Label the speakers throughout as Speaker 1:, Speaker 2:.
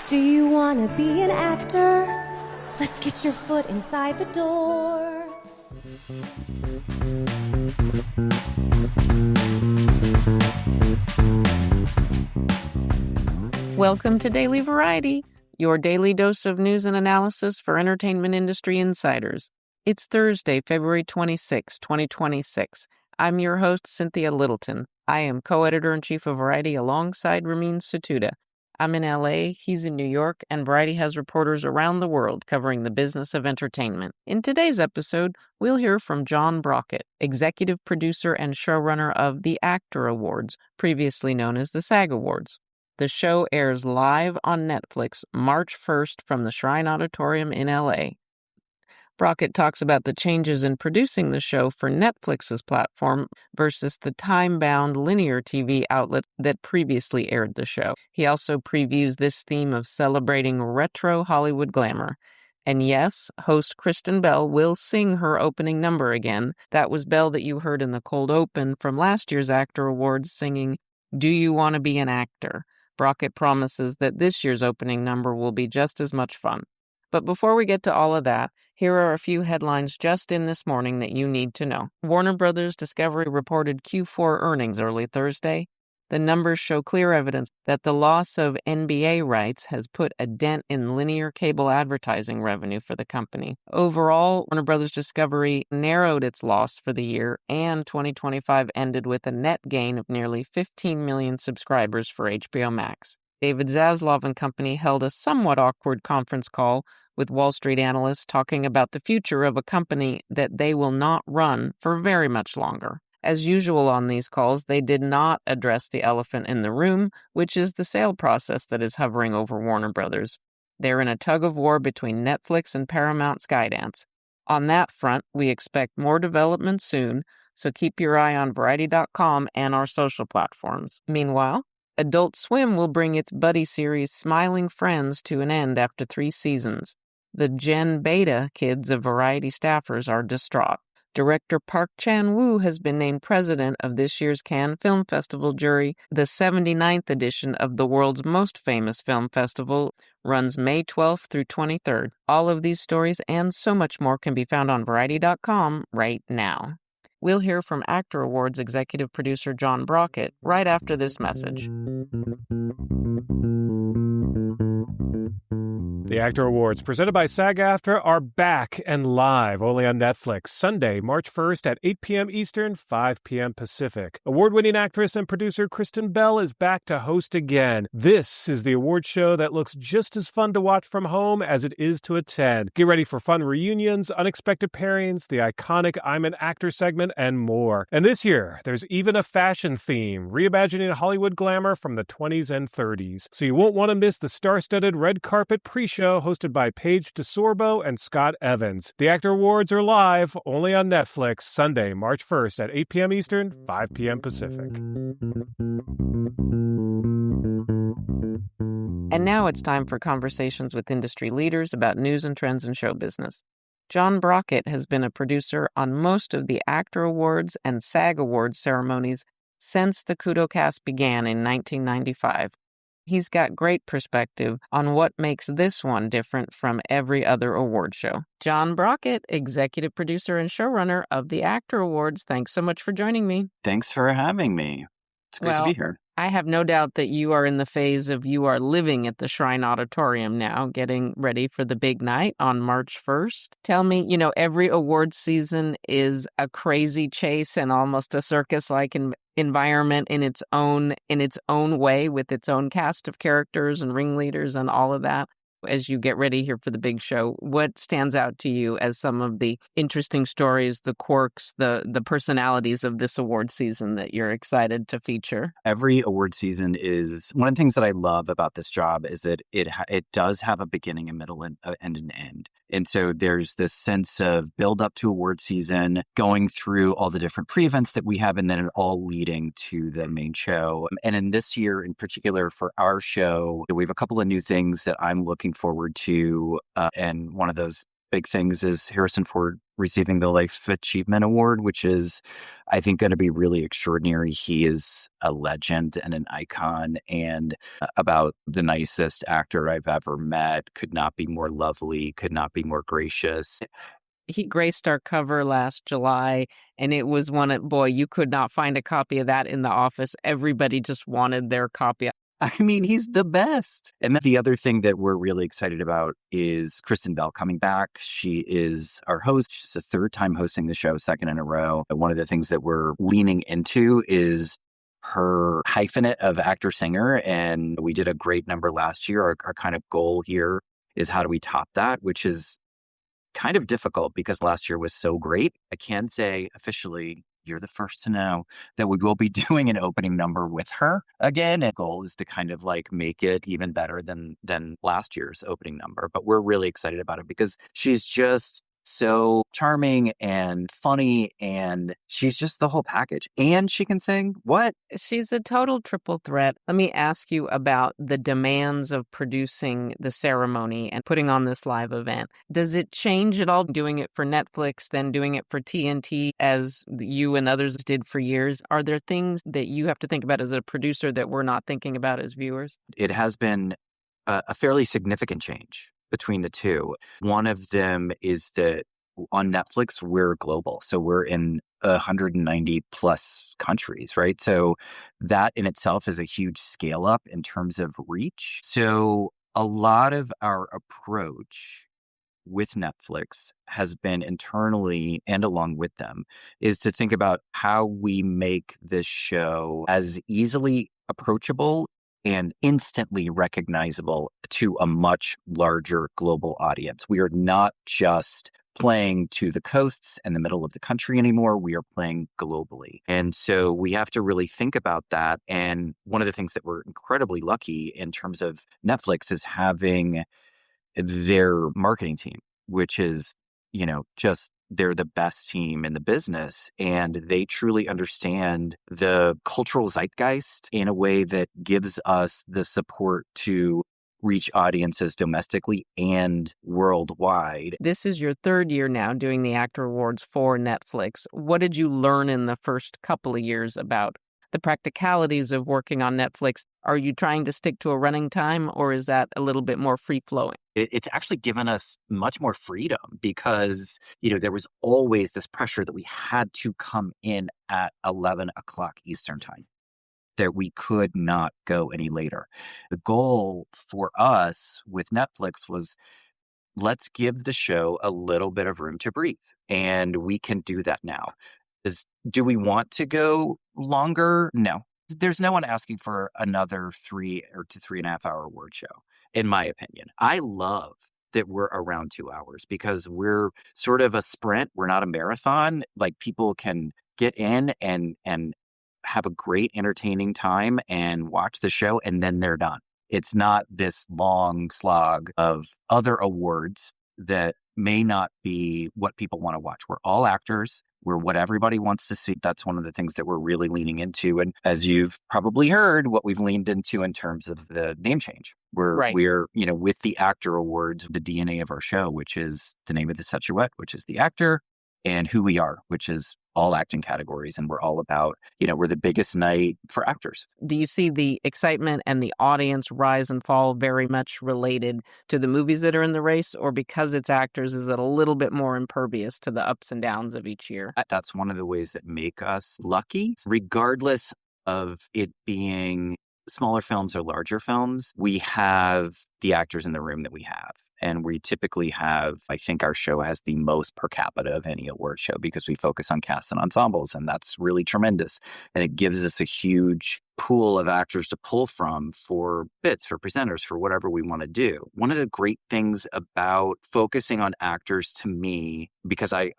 Speaker 1: Do you want to be an actor? Let's get your foot inside the door.
Speaker 2: Welcome to Daily Variety, your daily dose of news and analysis for entertainment industry insiders. It's Thursday, February 26, 2026. I'm your host, Cynthia Littleton. I am co-editor-in-chief of Variety alongside Ramin Satuda. I'm in LA, he's in New York, and Variety has reporters around the world covering the business of entertainment. In today's episode, we'll hear from John Brockett, executive producer and showrunner of the Actor Awards, previously known as the SAG Awards. The show airs live on Netflix March 1st from the Shrine Auditorium in LA. Brockett talks about the changes in producing the show for Netflix's platform versus the time-bound linear TV outlet that previously aired the show. He also previews this theme of celebrating retro Hollywood glamour. And yes, host Kristen Bell will sing her opening number again. That was Bell that you heard in the cold open from last year's Actor Awards singing, "Do You Want to Be an Actor?" Brockett promises that this year's opening number will be just as much fun. But before we get to all of that, here are a few headlines just in this morning that you need to know. Warner Brothers Discovery reported Q4 earnings early Thursday. The numbers show clear evidence that the loss of NBA rights has put a dent in linear cable advertising revenue for the company. Overall, Warner Brothers Discovery narrowed its loss for the year, and 2025 ended with a net gain of nearly 15 million subscribers for HBO Max. David Zaslav and company held a somewhat awkward conference call with Wall Street analysts talking about the future of a company that they will not run for very much longer. As usual on these calls, they did not address the elephant in the room, which is the sale process that is hovering over Warner Brothers. They're in a tug-of-war between Netflix and Paramount Skydance. On that front, we expect more development soon, so keep your eye on Variety.com and our social platforms. Meanwhile, Adult Swim will bring its buddy series Smiling Friends to an end after 3 seasons. The Gen Beta kids of Variety staffers are distraught. Director Park Chan-wook has been named president of this year's Cannes Film Festival jury. The 79th edition of the world's most famous film festival runs May 12th through 23rd. All of these stories and so much more can be found on Variety.com right now. We'll hear from Actor Awards executive producer John Brockett right after this message.
Speaker 3: The Actor Awards, presented by SAG-AFTRA, are back and live only on Netflix, Sunday, March 1st at 8 p.m. Eastern, 5 p.m. Pacific. Award-winning actress and producer Kristen Bell is back to host again. This is the award show that looks just as fun to watch from home as it is to attend. Get ready for fun reunions, unexpected pairings, the iconic I'm an Actor segment, and more. And this year, there's even a fashion theme, reimagining Hollywood glamour from the 20s and 30s. So you won't want to miss the star-studded red carpet pre-show hosted by Paige DeSorbo and Scott Evans. The Actor Awards are live only on Netflix, Sunday, March 1st at 8 p.m. Eastern, 5 p.m. Pacific.
Speaker 2: And now it's time for conversations with industry leaders about news and trends in show business. John Brockett has been a producer on most of the Actor Awards and SAG Awards ceremonies since the Kudocast began in 1995. He's got great perspective on what makes this one different from every other award show. John Brockett, executive producer and showrunner of the Actor Awards, thanks so much for joining me.
Speaker 4: Thanks for having me. It's great to be here.
Speaker 2: I have no doubt that you are in the phase of you are living at the Shrine Auditorium now, getting ready for the big night on March 1st. Tell me, every award season is a crazy chase and almost a circus-like environment in its own way, with its own cast of characters and ringleaders and all of that. As you get ready here for the big show, what stands out to you as some of the interesting stories, the quirks, the personalities of this award season that you're excited to feature?
Speaker 4: Every award season is one of the things that I love about this job is that it does have a beginning, a middle, and an end. And so there's this sense of build up to award season, going through all the different pre-events that we have, and then it all leading to the main show. And in this year in particular for our show, we have a couple of new things that I'm looking forward to. And one of those big things is Harrison Ford receiving the Life Achievement Award, which is, I think, going to be really extraordinary. He is a legend and an icon, and about the nicest actor I've ever met. Could not be more lovely, could not be more gracious.
Speaker 2: He graced our cover last July, and it was boy, you could not find a copy of that in the office. Everybody just wanted their copy.
Speaker 4: I mean, he's the best. And then the other thing that we're really excited about is Kristen Bell coming back. She is our host. She's the third time hosting the show, second in a row. And one of the things that we're leaning into is her hyphenate of actor-singer. And we did a great number last year. Our kind of goal here is how do we top that, which is kind of difficult because last year was so great. I can say officially, you're the first to know that we will be doing an opening number with her again. And the goal is to kind of like make it even better than last year's opening number. But we're really excited about it because she's just so charming and funny, and she's just the whole package. And she can sing. What?
Speaker 2: She's a total triple threat. Let me ask you about the demands of producing the ceremony and putting on this live event. Does it change at all doing it for Netflix, then doing it for TNT as you and others did for years? Are there things that you have to think about as a producer that we're not thinking about as viewers?
Speaker 4: It has been a fairly significant change between the two. One of them is that on Netflix, we're global. So we're in 190 plus countries, right? So that in itself is a huge scale up in terms of reach. So a lot of our approach with Netflix has been internally and along with them is to think about how we make this show as easily approachable and instantly recognizable to a much larger global audience. We are not just playing to the coasts and the middle of the country anymore. We are playing globally. And so we have to really think about that. And one of the things that we're incredibly lucky in terms of Netflix is having their marketing team, which is, just they're the best team in the business, and they truly understand the cultural zeitgeist in a way that gives us the support to reach audiences domestically and worldwide.
Speaker 2: This is your third year now doing the Actor Awards for Netflix. What did you learn in the first couple of years about the practicalities of working on Netflix? Are you trying to stick to a running time, or is that a little bit more free-flowing?
Speaker 4: It's actually given us much more freedom because, there was always this pressure that we had to come in at 11 o'clock Eastern time, that we could not go any later. The goal for us with Netflix was, let's give the show a little bit of room to breathe. And we can do that now. Do we want to go longer? No. There's no one asking for another 3 or to 3.5 hour award show, in my opinion. I love that we're around 2 hours because we're sort of a sprint. We're not a marathon. Like, people can get in and have a great entertaining time and watch the show, and then they're done. It's not this long slog of other awards that may not be what people want to watch. We're all actors. We're what everybody wants to see. That's one of the things that we're really leaning into. And as you've probably heard, what we've leaned into in terms of the name change. We're with the Actor Awards, the DNA of our show, which is the name of the statuette, which is the actor, and who we are, which is all acting categories. And we're all about, we're the biggest night for actors.
Speaker 2: Do you see the excitement and the audience rise and fall very much related to the movies that are in the race, or because it's actors, is it a little bit more impervious to the ups and downs of each year?
Speaker 4: That's one of the ways that make us lucky, regardless of it being smaller films or larger films. We have the actors in the room that we have. And we typically have, I think our show has the most per capita of any award show because we focus on cast and ensembles, and that's really tremendous. And it gives us a huge pool of actors to pull from for bits, for presenters, for whatever we want to do. One of the great things about focusing on actors to me, because I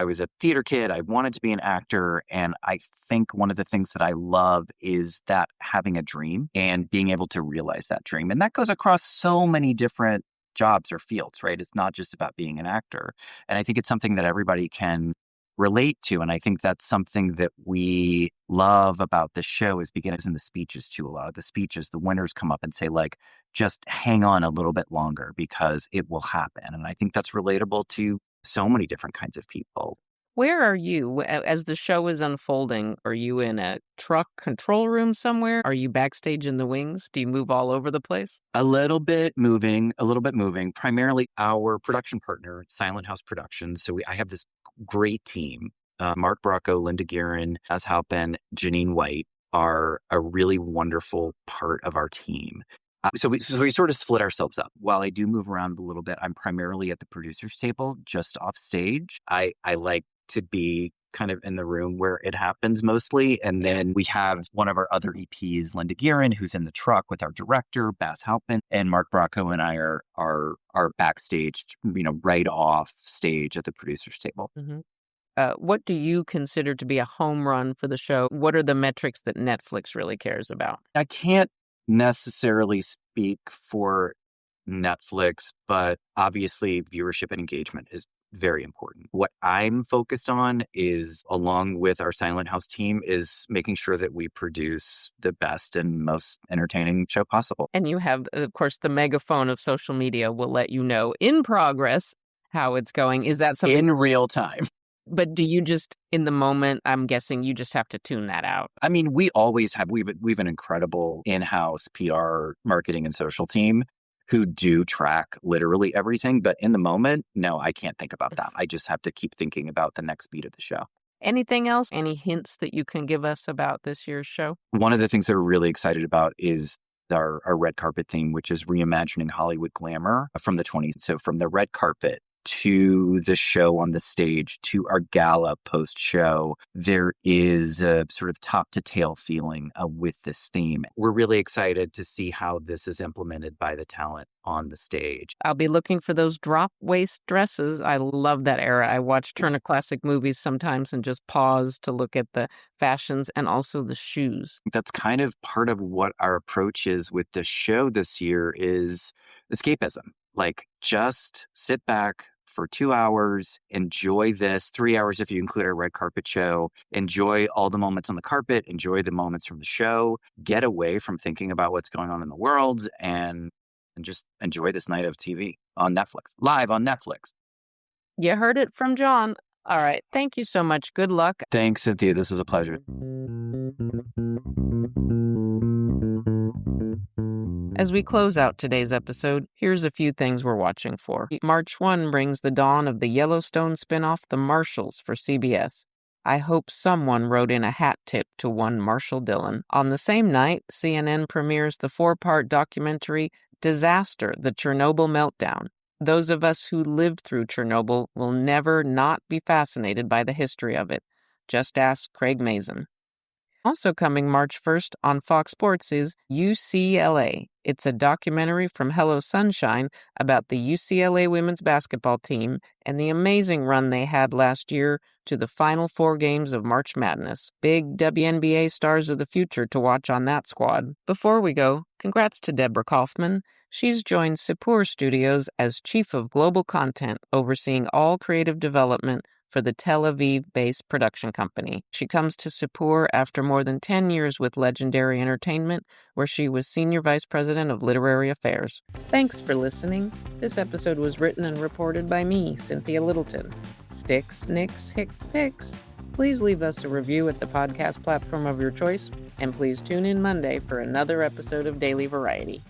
Speaker 4: was a theater kid, I wanted to be an actor. And I think one of the things that I love is that having a dream and being able to realize that dream. And that goes across so many different jobs or fields, right? It's not just about being an actor. And I think it's something that everybody can relate to. And I think that's something that we love about the show is because in the speeches too, a lot of the speeches, the winners come up and say like, just hang on a little bit longer because it will happen. And I think that's relatable to so many different kinds of people.
Speaker 2: Where are you as the show is unfolding? Are you in a truck control room somewhere? Are you backstage in the wings? Do you move all over the place?
Speaker 4: A little bit moving, primarily our production partner, Silent House Productions. So I have this great team. Mark Bracco, Linda Guerin, as Halpin, Janine White are a really wonderful part of our team. So we sort of split ourselves up. While I do move around a little bit, I'm primarily at the producer's table, just off stage. I like to be kind of in the room where it happens mostly. And then we have one of our other EPs, Linda Guerin, who's in the truck with our director, Bass Halpin, and Mark Bracco and I are backstage, right off stage at the producer's table.
Speaker 2: Mm-hmm. What do you consider to be a home run for the show? What are the metrics that Netflix really cares about?
Speaker 4: I can't necessarily speak for Netflix, but obviously viewership and engagement is very important. What I'm focused on is, along with our Silent House team, is making sure that we produce the best and most entertaining show possible.
Speaker 2: And you have, of course, the megaphone of social media will let you know in progress how it's going. Is that something
Speaker 4: in real time?
Speaker 2: But do you just, in the moment, I'm guessing you just have to tune that out?
Speaker 4: I mean, we always have, we've an incredible in-house PR, marketing, and social team who do track literally everything. But in the moment, no, I can't think about that. I just have to keep thinking about the next beat of the show.
Speaker 2: Anything else? Any hints that you can give us about this year's show?
Speaker 4: One of the things that we're really excited about is our red carpet theme, which is reimagining Hollywood glamour from the 20s. So from the red carpet to the show on the stage, to our gala post-show, there is a sort of top-to-tail feeling with this theme. We're really excited to see how this is implemented by the talent on the stage.
Speaker 2: I'll be looking for those drop-waist dresses. I love that era. I watch Turner Classic Movies sometimes and just pause to look at the fashions and also the shoes.
Speaker 4: That's kind of part of what our approach is with the show this year is escapism. Like, just sit back for 2 hours, enjoy this, 3 hours if you include our red carpet show, enjoy all the moments on the carpet, enjoy the moments from the show, get away from thinking about what's going on in the world, and just enjoy this night of TV on Netflix, live on Netflix.
Speaker 2: You heard it from John. All right. Thank you so much. Good luck.
Speaker 4: Thanks, Cynthia. This was a pleasure.
Speaker 2: As we close out today's episode, here's a few things we're watching for. March 1 brings the dawn of the Yellowstone spinoff, The Marshalls, for CBS. I hope someone wrote in a hat tip to one Marshall Dillon. On the same night, CNN premieres the 4-part documentary, Disaster, the Chernobyl Meltdown. Those of us who lived through Chernobyl will never not be fascinated by the history of it. Just ask Craig Mazin. Also coming March 1st on Fox Sports is UCLA. It's a documentary from Hello Sunshine about the UCLA women's basketball team and the amazing run they had last year to the Final 4 games of March Madness. Big WNBA stars of the future to watch on that squad. Before we go, congrats to Deborah Kaufman. She's joined Sipur Studios as Chief of Global Content, overseeing all creative development for the Tel Aviv-based production company. She comes to Sipur after more than 10 years with Legendary Entertainment, where she was Senior Vice President of Literary Affairs. Thanks for listening. This episode was written and reported by me, Cynthia Littleton. Sticks, nicks, hick, picks. Please leave us a review at the podcast platform of your choice, and please tune in Monday for another episode of Daily Variety.